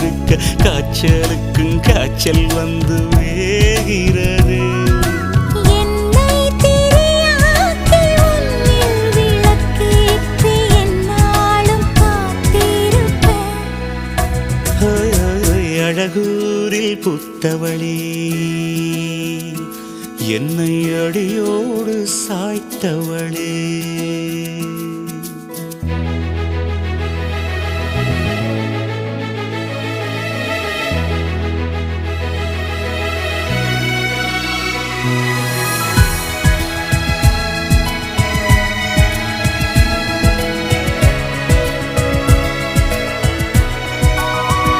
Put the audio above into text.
இருக்க காய்ச்சலுக்கும் காய்ச்சல் வந்து வேகிறது. அழகூரில் புத்தவளே என்னை அடியோடு சாய்த்தவளே.